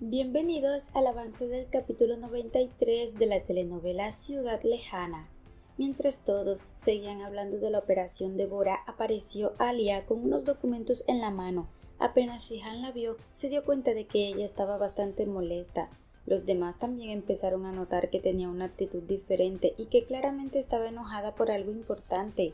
Bienvenidos al avance del capítulo 93 de la telenovela Ciudad Lejana. Mientras todos seguían hablando de la operación Débora, apareció Alia con unos documentos en la mano. Apenas Shihan la vio, se dio cuenta de que ella estaba bastante molesta. Los demás también empezaron a notar que tenía una actitud diferente y que claramente estaba enojada por algo importante.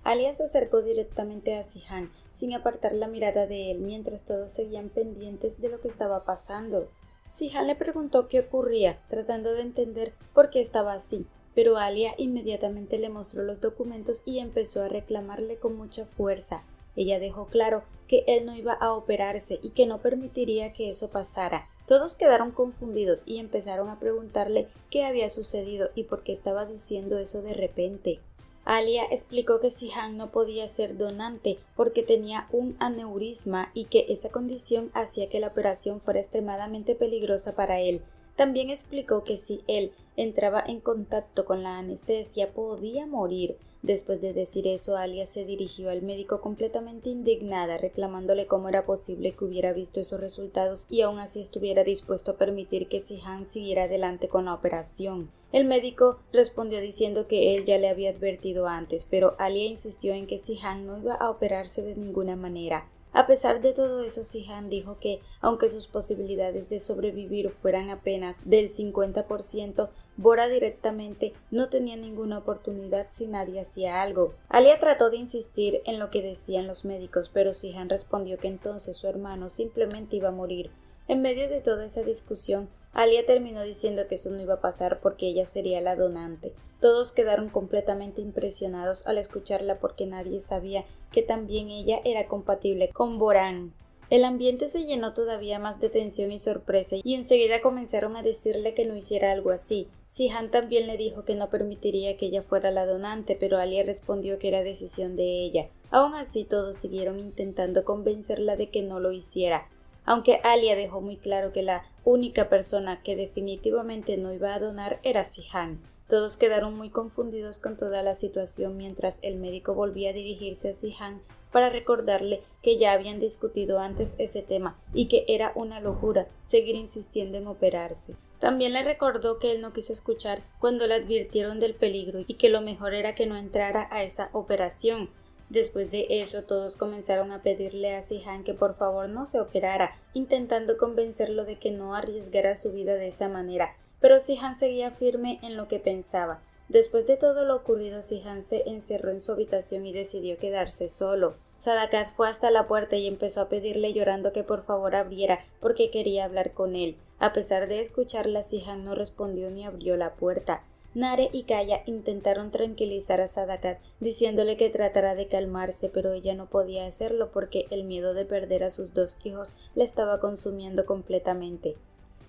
Alia se acercó directamente a Shihan, sin apartar la mirada de él, mientras todos seguían pendientes de lo que estaba pasando. Shihan le preguntó qué ocurría, tratando de entender por qué estaba así, pero Alia inmediatamente le mostró los documentos y empezó a reclamarle con mucha fuerza. Ella dejó claro que él no iba a operarse y que no permitiría que eso pasara. Todos quedaron confundidos y empezaron a preguntarle qué había sucedido y por qué estaba diciendo eso de repente. Alia explicó que Shihan no podía ser donante porque tenía un aneurisma y que esa condición hacía que la operación fuera extremadamente peligrosa para él. También explicó que si él entraba en contacto con la anestesia podía morir. Después de decir eso, Alia se dirigió al médico completamente indignada, reclamándole cómo era posible que hubiera visto esos resultados y aún así estuviera dispuesto a permitir que Shihan siguiera adelante con la operación. El médico respondió diciendo que él ya le había advertido antes, pero Alia insistió en que Shihan no iba a operarse de ninguna manera. A pesar de todo eso, Shihan dijo que, aunque sus posibilidades de sobrevivir fueran apenas del 50%, Bora directamente no tenía ninguna oportunidad si nadie hacía algo. Alia trató de insistir en lo que decían los médicos, pero Shihan respondió que entonces su hermano simplemente iba a morir. En medio de toda esa discusión, Alia terminó diciendo que eso no iba a pasar porque ella sería la donante. Todos quedaron completamente impresionados al escucharla porque nadie sabía que también ella era compatible con Boran. El ambiente se llenó todavía más de tensión y sorpresa y enseguida comenzaron a decirle que no hiciera algo así. Shihan también le dijo que no permitiría que ella fuera la donante, pero Alia respondió que era decisión de ella. Aún así, todos siguieron intentando convencerla de que no lo hiciera. Aunque Alia dejó muy claro que la única persona que definitivamente no iba a donar era Shihan. Todos quedaron muy confundidos con toda la situación mientras el médico volvía a dirigirse a Shihan para recordarle que ya habían discutido antes ese tema y que era una locura seguir insistiendo en operarse. También le recordó que él no quiso escuchar cuando le advirtieron del peligro y que lo mejor era que no entrara a esa operación. Después de eso, todos comenzaron a pedirle a Shihan que por favor no se operara, intentando convencerlo de que no arriesgara su vida de esa manera, pero Shihan seguía firme en lo que pensaba. Después de todo lo ocurrido, Shihan se encerró en su habitación y decidió quedarse solo. Sadakat fue hasta la puerta y empezó a pedirle llorando que por favor abriera, porque quería hablar con él. A pesar de escucharla, Shihan no respondió ni abrió la puerta. Nare y Kaya intentaron tranquilizar a Sadakat, diciéndole que tratara de calmarse, pero ella no podía hacerlo porque el miedo de perder a sus dos hijos la estaba consumiendo completamente.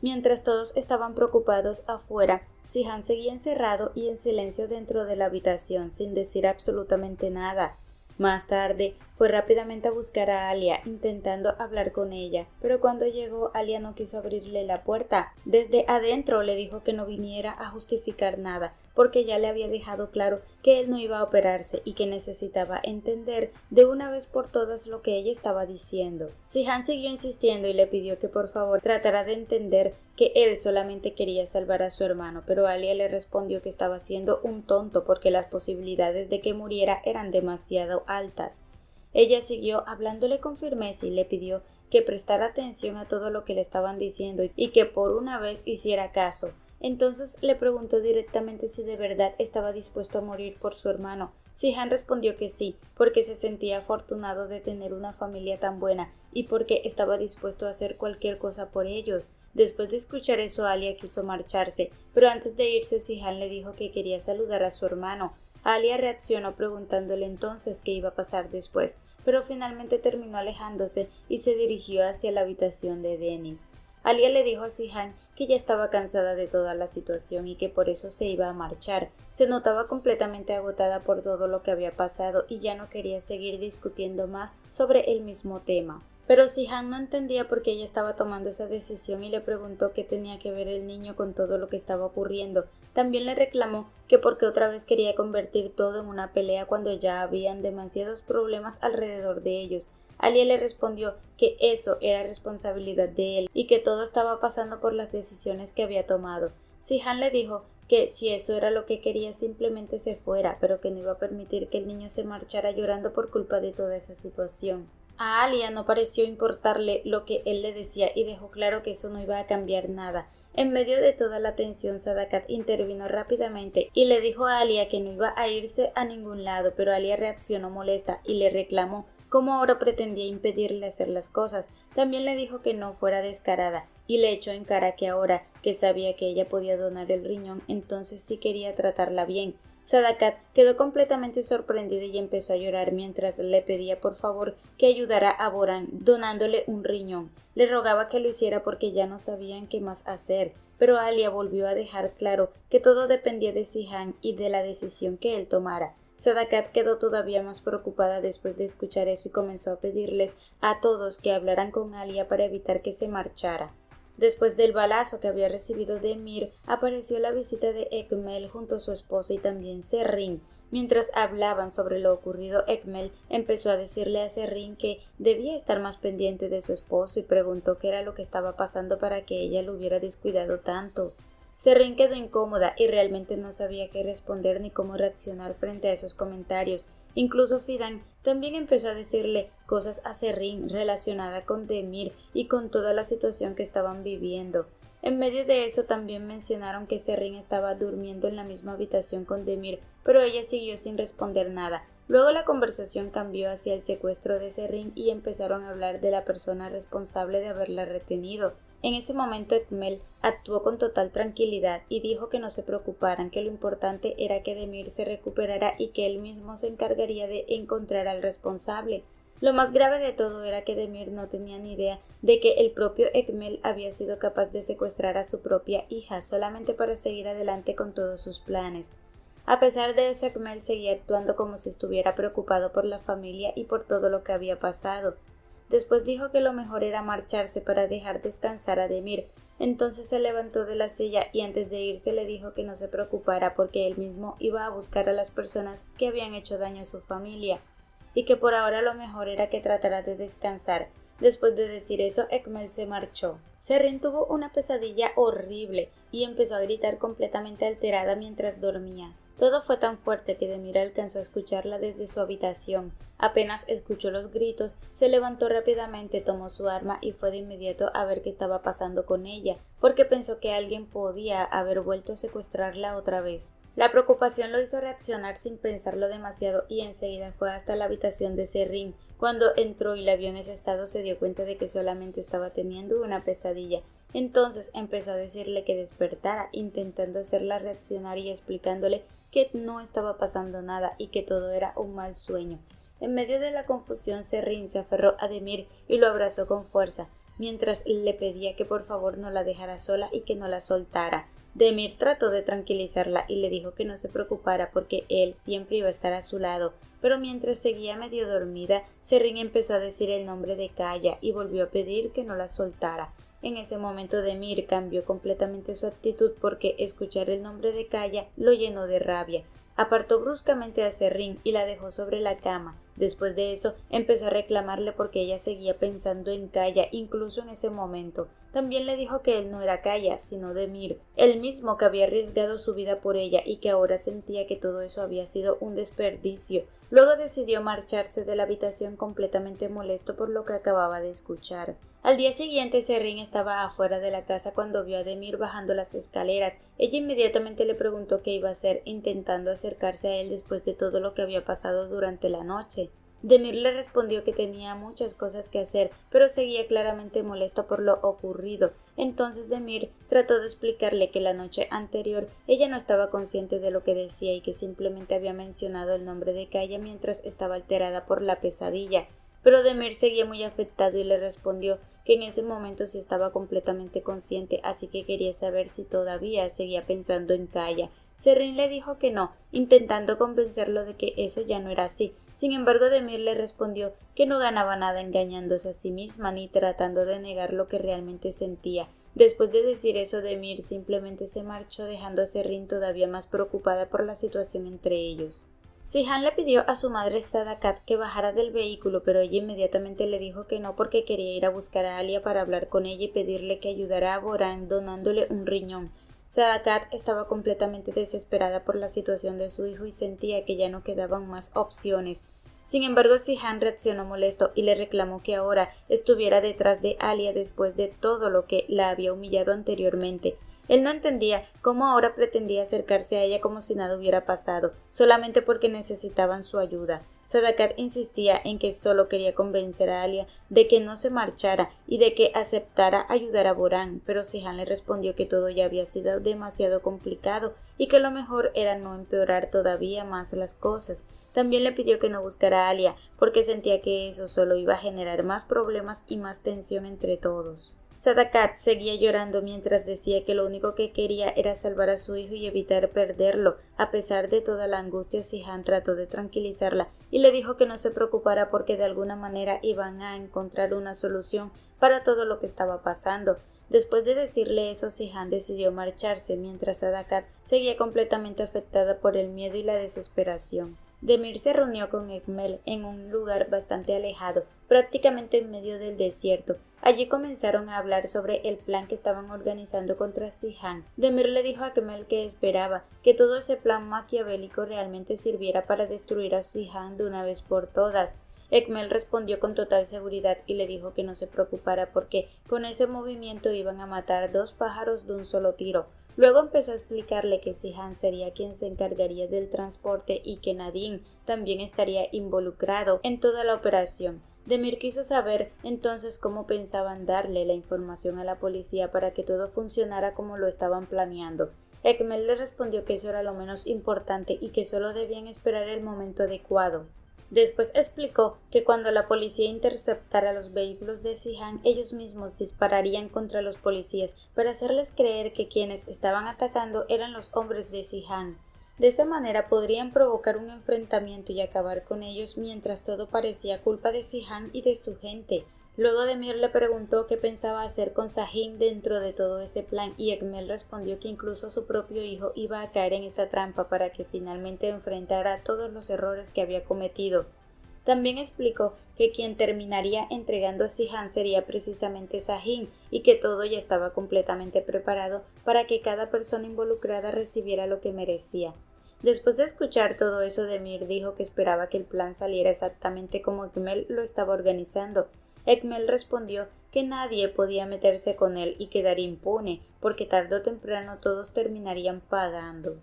Mientras todos estaban preocupados afuera, Shihan seguía encerrado y en silencio dentro de la habitación, sin decir absolutamente nada. Más tarde, fue rápidamente a buscar a Alia, intentando hablar con ella, pero cuando llegó, Alia no quiso abrirle la puerta. Desde adentro le dijo que no viniera a justificar nada, porque ya le había dejado claro que él no iba a operarse y que necesitaba entender de una vez por todas lo que ella estaba diciendo. Shihan siguió insistiendo y le pidió que por favor tratara de entender que él solamente quería salvar a su hermano, pero Alia le respondió que estaba siendo un tonto porque las posibilidades de que muriera eran demasiado altas. Ella siguió hablándole con firmeza y le pidió que prestara atención a todo lo que le estaban diciendo y que por una vez hiciera caso. Entonces le preguntó directamente si de verdad estaba dispuesto a morir por su hermano. Shihan respondió que sí, porque se sentía afortunado de tener una familia tan buena y porque estaba dispuesto a hacer cualquier cosa por ellos. Después de escuchar eso, Alia quiso marcharse, pero antes de irse, Shihan le dijo que quería saludar a su hermano. Alia reaccionó preguntándole entonces qué iba a pasar después, pero finalmente terminó alejándose y se dirigió hacia la habitación de Dennis. Alia le dijo a Shihan que ya estaba cansada de toda la situación y que por eso se iba a marchar. Se notaba completamente agotada por todo lo que había pasado y ya no quería seguir discutiendo más sobre el mismo tema. Pero Shihan no entendía por qué ella estaba tomando esa decisión y le preguntó qué tenía que ver el niño con todo lo que estaba ocurriendo. También le reclamó que porque otra vez quería convertir todo en una pelea cuando ya habían demasiados problemas alrededor de ellos. Alia le respondió que eso era responsabilidad de él y que todo estaba pasando por las decisiones que había tomado. Sihan le dijo que si eso era lo que quería simplemente se fuera, pero que no iba a permitir que el niño se marchara llorando por culpa de toda esa situación. A Alia no pareció importarle lo que él le decía y dejó claro que eso no iba a cambiar nada. En medio de toda la tensión, Sadakat intervino rápidamente y le dijo a Alia que no iba a irse a ningún lado, pero Alia reaccionó molesta y le reclamó cómo ahora pretendía impedirle hacer las cosas. También le dijo que no fuera descarada y le echó en cara que ahora que sabía que ella podía donar el riñón, entonces sí quería tratarla bien. Sadakat quedó completamente sorprendida y empezó a llorar mientras le pedía por favor que ayudara a Boran donándole un riñón. Le rogaba que lo hiciera porque ya no sabían qué más hacer, pero Alia volvió a dejar claro que todo dependía de Sihan y de la decisión que él tomara. Sadakat quedó todavía más preocupada después de escuchar eso y comenzó a pedirles a todos que hablaran con Alia para evitar que se marchara. Después del balazo que había recibido Demir, apareció la visita de Ekmel junto a su esposa y también Serrin. Mientras hablaban sobre lo ocurrido, Ekmel empezó a decirle a Serrin que debía estar más pendiente de su esposo y preguntó qué era lo que estaba pasando para que ella lo hubiera descuidado tanto. Serrin quedó incómoda y realmente no sabía qué responder ni cómo reaccionar frente a esos comentarios. Incluso Fidan también empezó a decirle cosas a Serrin relacionada con Demir y con toda la situación que estaban viviendo. En medio de eso también mencionaron que Serrin estaba durmiendo en la misma habitación con Demir, pero ella siguió sin responder nada. Luego la conversación cambió hacia el secuestro de Serrin y empezaron a hablar de la persona responsable de haberla retenido. En ese momento Ekmel actuó con total tranquilidad y dijo que no se preocuparan, que lo importante era que Demir se recuperara y que él mismo se encargaría de encontrar al responsable. Lo más grave de todo era que Demir no tenía ni idea de que el propio Ekmel había sido capaz de secuestrar a su propia hija solamente para seguir adelante con todos sus planes. A pesar de eso, Ekmel seguía actuando como si estuviera preocupado por la familia y por todo lo que había pasado. Después dijo que lo mejor era marcharse para dejar descansar a Demir. Entonces se levantó de la silla y antes de irse le dijo que no se preocupara porque él mismo iba a buscar a las personas que habían hecho daño a su familia y que por ahora lo mejor era que tratara de descansar. Después de decir eso, Ekmel se marchó. Serrin tuvo una pesadilla horrible y empezó a gritar completamente alterada mientras dormía. Todo fue tan fuerte que Demir alcanzó a escucharla desde su habitación. Apenas escuchó los gritos, se levantó rápidamente, tomó su arma y fue de inmediato a ver qué estaba pasando con ella, porque pensó que alguien podía haber vuelto a secuestrarla otra vez. La preocupación lo hizo reaccionar sin pensarlo demasiado y enseguida fue hasta la habitación de Serrin. Cuando entró y la vio en ese estado se dio cuenta de que solamente estaba teniendo una pesadilla. Entonces empezó a decirle que despertara, intentando hacerla reaccionar y explicándole que no estaba pasando nada y que todo era un mal sueño. En medio de la confusión, Serrin se aferró a Demir y lo abrazó con fuerza, mientras le pedía que por favor no la dejara sola y que no la soltara. Demir trató de tranquilizarla y le dijo que no se preocupara porque él siempre iba a estar a su lado, pero mientras seguía medio dormida, Serrin empezó a decir el nombre de Kaya y volvió a pedir que no la soltara. En ese momento Demir cambió completamente su actitud porque escuchar el nombre de Kaya lo llenó de rabia. Apartó bruscamente a Serrin y la dejó sobre la cama. Después de eso empezó a reclamarle porque ella seguía pensando en Kaya incluso en ese momento. También le dijo que él no era Kaya, sino Demir, el mismo que había arriesgado su vida por ella y que ahora sentía que todo eso había sido un desperdicio. Luego decidió marcharse de la habitación completamente molesto por lo que acababa de escuchar. Al día siguiente, Serrin estaba afuera de la casa cuando vio a Demir bajando las escaleras. Ella inmediatamente le preguntó qué iba a hacer, intentando acercarse a él después de todo lo que había pasado durante la noche. Demir le respondió que tenía muchas cosas que hacer, pero seguía claramente molesto por lo ocurrido. Entonces Demir trató de explicarle que la noche anterior ella no estaba consciente de lo que decía y que simplemente había mencionado el nombre de Kaya mientras estaba alterada por la pesadilla. Pero Demir seguía muy afectado y le respondió que en ese momento sí estaba completamente consciente, así que quería saber si todavía seguía pensando en Kaya. Serrin le dijo que no, intentando convencerlo de que eso ya no era así. Sin embargo, Demir le respondió que no ganaba nada engañándose a sí misma ni tratando de negar lo que realmente sentía. Después de decir eso, Demir simplemente se marchó dejando a Serrin todavía más preocupada por la situación entre ellos. Sihan le pidió a su madre Sadakat que bajara del vehículo, pero ella inmediatamente le dijo que no porque quería ir a buscar a Alia para hablar con ella y pedirle que ayudara a Boran donándole un riñón. Sadakat estaba completamente desesperada por la situación de su hijo y sentía que ya no quedaban más opciones. Sin embargo, Sihan reaccionó molesto y le reclamó que ahora estuviera detrás de Alia después de todo lo que la había humillado anteriormente. Él no entendía cómo ahora pretendía acercarse a ella como si nada hubiera pasado, solamente porque necesitaban su ayuda. Sadakat insistía en que solo quería convencer a Alia de que no se marchara y de que aceptara ayudar a Boran, pero Sihan le respondió que todo ya había sido demasiado complicado y que lo mejor era no empeorar todavía más las cosas. También le pidió que no buscara a Alia, porque sentía que eso solo iba a generar más problemas y más tensión entre todos. Sadakat seguía llorando mientras decía que lo único que quería era salvar a su hijo y evitar perderlo. A pesar de toda la angustia, Sihan trató de tranquilizarla y le dijo que no se preocupara porque de alguna manera iban a encontrar una solución para todo lo que estaba pasando. Después de decirle eso, Sihan decidió marcharse, mientras Sadakat seguía completamente afectada por el miedo y la desesperación. Demir se reunió con Ekmel en un lugar bastante alejado, prácticamente en medio del desierto. Allí comenzaron a hablar sobre el plan que estaban organizando contra Sihan. Demir le dijo a Ekmel que esperaba que todo ese plan maquiavélico realmente sirviera para destruir a Sihan de una vez por todas. Ekmel respondió con total seguridad y le dijo que no se preocupara porque con ese movimiento iban a matar 2 pájaros de un solo tiro. Luego empezó a explicarle que Sihan sería quien se encargaría del transporte y que Nadine también estaría involucrado en toda la operación. Demir quiso saber entonces cómo pensaban darle la información a la policía para que todo funcionara como lo estaban planeando. Ekmel le respondió que eso era lo menos importante y que solo debían esperar el momento adecuado. Después explicó que cuando la policía interceptara los vehículos de Sihan, ellos mismos dispararían contra los policías para hacerles creer que quienes estaban atacando eran los hombres de Sihan. De esa manera podrían provocar un enfrentamiento y acabar con ellos mientras todo parecía culpa de Sihan y de su gente. Luego Demir le preguntó qué pensaba hacer con Sahin dentro de todo ese plan y Ekmel respondió que incluso su propio hijo iba a caer en esa trampa para que finalmente enfrentara todos los errores que había cometido. También explicó que quien terminaría entregando a Sihan sería precisamente Sahin y que todo ya estaba completamente preparado para que cada persona involucrada recibiera lo que merecía. Después de escuchar todo eso, Demir dijo que esperaba que el plan saliera exactamente como Ekmel lo estaba organizando. Ekmel respondió que nadie podía meterse con él y quedar impune, porque tarde o temprano todos terminarían pagando.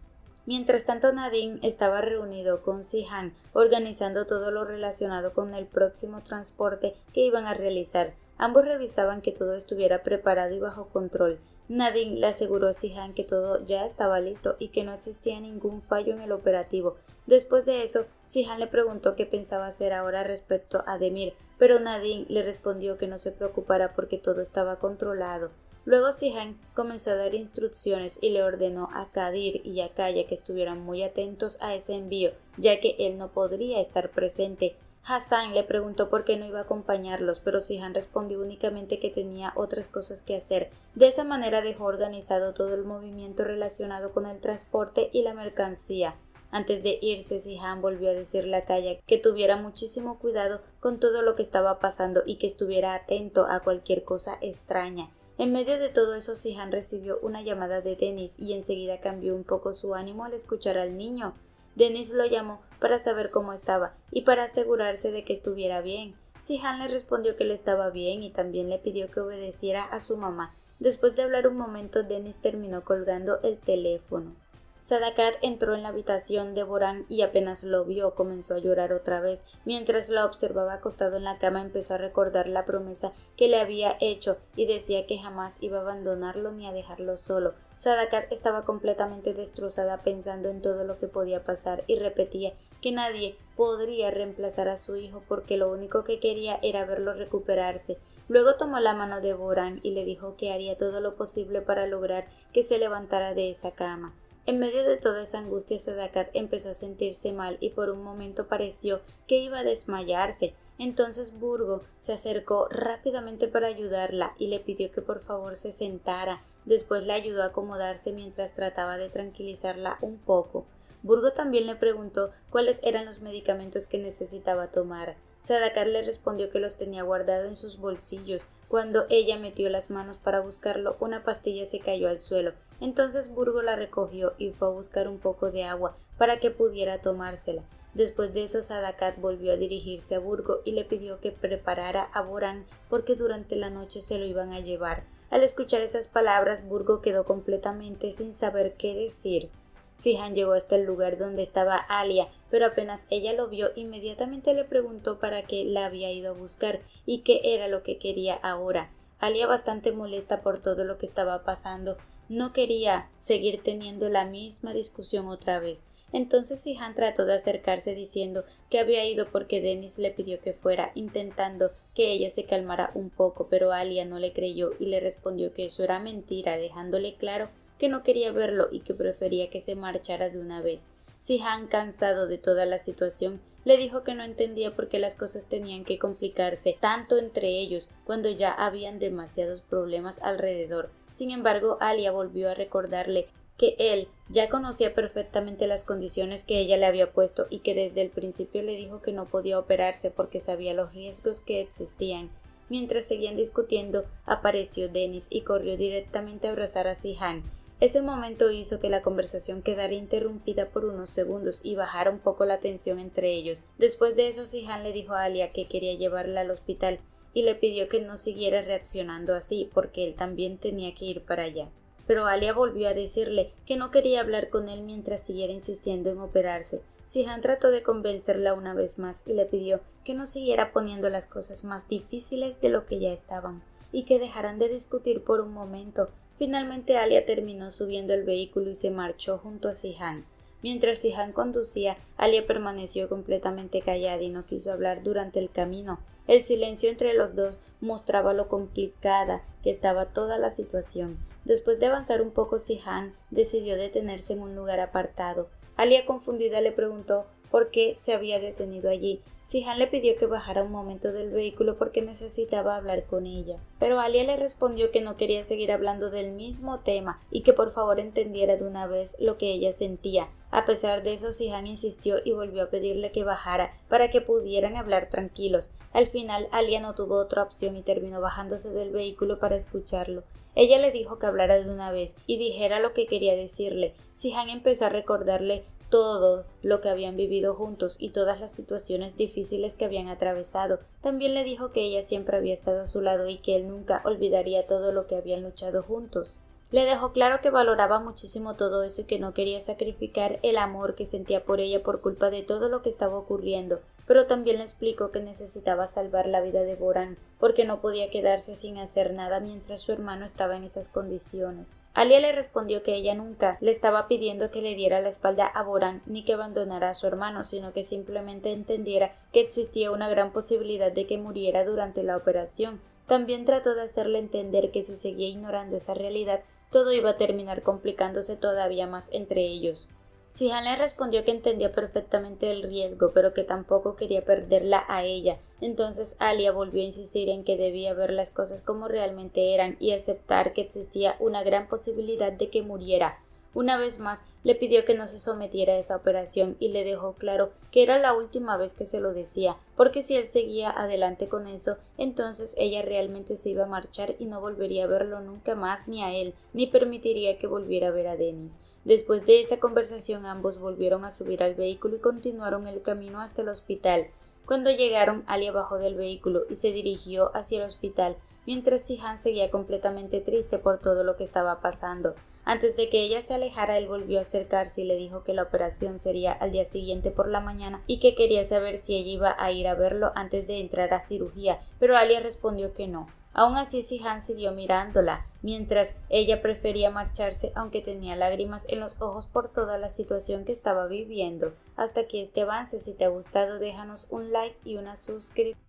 Mientras tanto, Nadine estaba reunido con Sihan, organizando todo lo relacionado con el próximo transporte que iban a realizar. Ambos revisaban que todo estuviera preparado y bajo control. Nadine le aseguró a Sihan que todo ya estaba listo y que no existía ningún fallo en el operativo. Después de eso, Sihan le preguntó qué pensaba hacer ahora respecto a Demir, pero Nadine le respondió que no se preocupara porque todo estaba controlado. Luego Sihan comenzó a dar instrucciones y le ordenó a Kadir y a Kaya que estuvieran muy atentos a ese envío, ya que él no podría estar presente. Hassan le preguntó por qué no iba a acompañarlos, pero Sihan respondió únicamente que tenía otras cosas que hacer. De esa manera dejó organizado todo el movimiento relacionado con el transporte y la mercancía. Antes de irse, Sihan volvió a decirle a Kaya que tuviera muchísimo cuidado con todo lo que estaba pasando y que estuviera atento a cualquier cosa extraña. En medio de todo eso, Sihan recibió una llamada de Dennis y enseguida cambió un poco su ánimo al escuchar al niño. Dennis lo llamó para saber cómo estaba y para asegurarse de que estuviera bien. Sihan le respondió que él estaba bien y también le pidió que obedeciera a su mamá. Después de hablar un momento, Dennis terminó colgando el teléfono. Sadakat entró en la habitación de Boran y apenas lo vio comenzó a llorar otra vez. Mientras lo observaba acostado en la cama empezó a recordar la promesa que le había hecho y decía que jamás iba a abandonarlo ni a dejarlo solo. Sadakat estaba completamente destrozada pensando en todo lo que podía pasar y repetía que nadie podría reemplazar a su hijo porque lo único que quería era verlo recuperarse. Luego tomó la mano de Boran y le dijo que haría todo lo posible para lograr que se levantara de esa cama. En medio de toda esa angustia, Sadakat empezó a sentirse mal y por un momento pareció que iba a desmayarse. Entonces Burgo se acercó rápidamente para ayudarla y le pidió que por favor se sentara. Después le ayudó a acomodarse mientras trataba de tranquilizarla un poco. Burgo también le preguntó cuáles eran los medicamentos que necesitaba tomar. Sadakat le respondió que los tenía guardados en sus bolsillos. Cuando ella metió las manos para buscarlo, una pastilla se cayó al suelo. Entonces Burgo la recogió y fue a buscar un poco de agua para que pudiera tomársela. Después de eso, Sadakat volvió a dirigirse a Burgo y le pidió que preparara a Borán porque durante la noche se lo iban a llevar. Al escuchar esas palabras, Burgo quedó completamente sin saber qué decir. Sihan llegó hasta el lugar donde estaba Alia, pero apenas ella lo vio, inmediatamente le preguntó para qué la había ido a buscar y qué era lo que quería ahora. Alia, bastante molesta por todo lo que estaba pasando, no quería seguir teniendo la misma discusión otra vez. Entonces Sihan trató de acercarse diciendo que había ido porque Dennis le pidió que fuera, intentando que ella se calmara un poco, pero Alia no le creyó y le respondió que eso era mentira, dejándole claro que no quería verlo y que prefería que se marchara de una vez. Sihan, cansado de toda la situación, le dijo que no entendía por qué las cosas tenían que complicarse tanto entre ellos cuando ya habían demasiados problemas alrededor. Sin embargo, Alia volvió a recordarle que él ya conocía perfectamente las condiciones que ella le había puesto y que desde el principio le dijo que no podía operarse porque sabía los riesgos que existían. Mientras seguían discutiendo, apareció Dennis y corrió directamente a abrazar a Sihan. Ese momento hizo que la conversación quedara interrumpida por unos segundos y bajara un poco la tensión entre ellos. Después de eso, Sihan le dijo a Alia que quería llevarla al hospital y le pidió que no siguiera reaccionando así porque él también tenía que ir para allá. Pero Alia volvió a decirle que no quería hablar con él mientras siguiera insistiendo en operarse. Sihan trató de convencerla una vez más y le pidió que no siguiera poniendo las cosas más difíciles de lo que ya estaban y que dejaran de discutir por un momento. Finalmente Alia terminó subiendo el vehículo y se marchó junto a Sihan. Mientras Sihan conducía, Alia permaneció completamente callada y no quiso hablar durante el camino. El silencio entre los dos mostraba lo complicada que estaba toda la situación. Después de avanzar un poco, Sihan decidió detenerse en un lugar apartado. Alia, confundida, le preguntó por qué se había detenido allí. Sihan le pidió que bajara un momento del vehículo porque necesitaba hablar con ella. Pero Alia le respondió que no quería seguir hablando del mismo tema y que por favor entendiera de una vez lo que ella sentía. A pesar de eso, Sihan insistió y volvió a pedirle que bajara para que pudieran hablar tranquilos. Al final, Alia no tuvo otra opción y terminó bajándose del vehículo para escucharlo. Ella le dijo que hablara de una vez y dijera lo que quería decirle. Sihan empezó a recordarle todo lo que habían vivido juntos y todas las situaciones difíciles que habían atravesado. También le dijo que ella siempre había estado a su lado y que él nunca olvidaría todo lo que habían luchado juntos. Le dejó claro que valoraba muchísimo todo eso y que no quería sacrificar el amor que sentía por ella por culpa de todo lo que estaba ocurriendo, pero también le explicó que necesitaba salvar la vida de Borán, porque no podía quedarse sin hacer nada mientras su hermano estaba en esas condiciones. Alia le respondió que ella nunca le estaba pidiendo que le diera la espalda a Borán ni que abandonara a su hermano, sino que simplemente entendiera que existía una gran posibilidad de que muriera durante la operación. También trató de hacerle entender que si seguía ignorando esa realidad, todo iba a terminar complicándose todavía más entre ellos. Sihan le respondió que entendía perfectamente el riesgo, pero que tampoco quería perderla a ella. Entonces Alia volvió a insistir en que debía ver las cosas como realmente eran y aceptar que existía una gran posibilidad de que muriera. Una vez más, le pidió que no se sometiera a esa operación y le dejó claro que era la última vez que se lo decía, porque si él seguía adelante con eso, entonces ella realmente se iba a marchar y no volvería a verlo nunca más ni a él, ni permitiría que volviera a ver a Dennis. Después de esa conversación, ambos volvieron a subir al vehículo y continuaron el camino hasta el hospital. Cuando llegaron, Alia bajó del vehículo y se dirigió hacia el hospital, mientras Sihan seguía completamente triste por todo lo que estaba pasando. Antes de que ella se alejara, él volvió a acercarse y le dijo que la operación sería al día siguiente por la mañana y que quería saber si ella iba a ir a verlo antes de entrar a cirugía, pero Alia respondió que no. Aún así, Sihan siguió mirándola, mientras ella prefería marcharse, aunque tenía lágrimas en los ojos por toda la situación que estaba viviendo. Hasta aquí este avance. Si te ha gustado, déjanos un like y una suscripción.